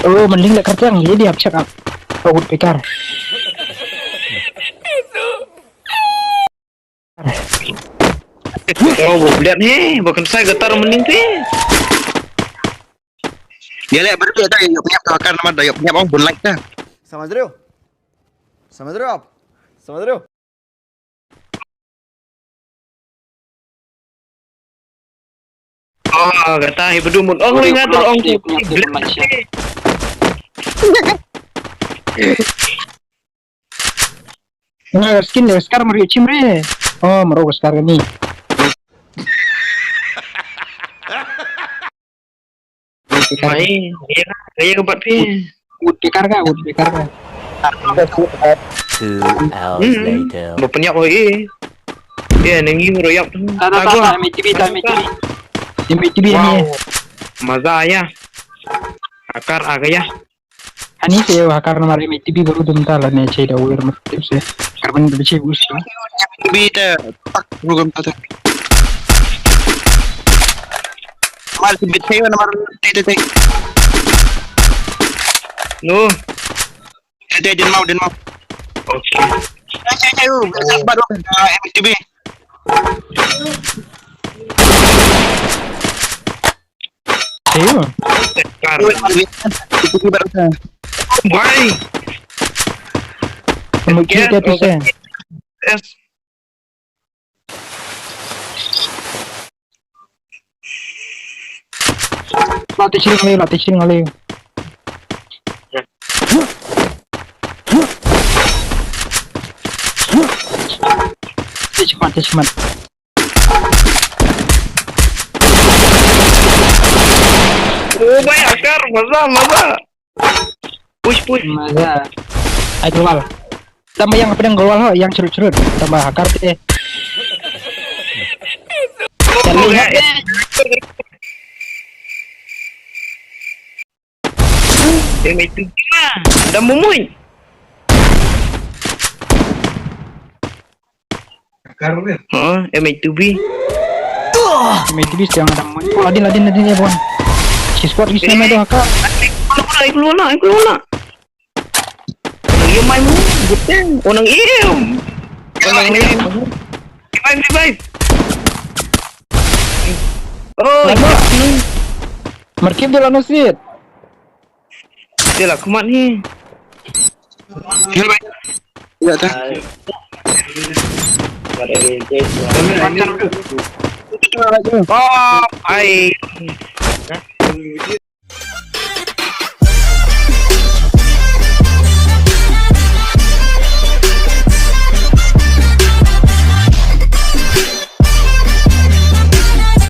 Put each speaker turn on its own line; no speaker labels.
Oh, mending lek kerjang jadi hap check up. Oh, pikar.
Oh, lihat nih, bukan saya getar mending sih. Dia lihat berdua tadi, yuk punya akan nama dayok punya orang pun like dah.
Смотрю. Смотрю.
Oh, kata berdua mun. Oh, ingat tuh orang tu.
Nah, skin deh, sekarang meri cimre. Oh, merogoh sekarang nih.
Main, iya keempat pi.
Ud pikar kah?
2 hours later.
Bapaknya oh iya, nengi royak tu.
Tahu, MTV. MTV ini.
Maza ya. Akar agak ya.
Ani sih, hakar nomor MTV baru bentar lah nih cai dah ular mesti sih. Karena udah cai bus.
Bita, tak program tadi. Mal bit saya nomor tete. No. Tete den mau. Oke. Ayo, sabar dong. MTB.
Ayo.
Itu barusan. Bye.
Mungkin dia bisa.
Yes.
Latih ciring kali. Cepat.
Oh, baik akar, maza. Push.
Maza. Ayo keluar. Tambah yang pedang keluar yang cerut. Tambah hakar deh.
Oh, ya. Itu gimana? Ada mumuy. M2B.
MTV yang ada mon. Oh, Adin ya, Bon. Si squad di sana tuh hakar.
Keluar nak. Dia main mu, betul. Orang iem. Revive. Oh,
Merkip dia langsung sit.
dia lah kumat ni. Ya dah. Oh, ai.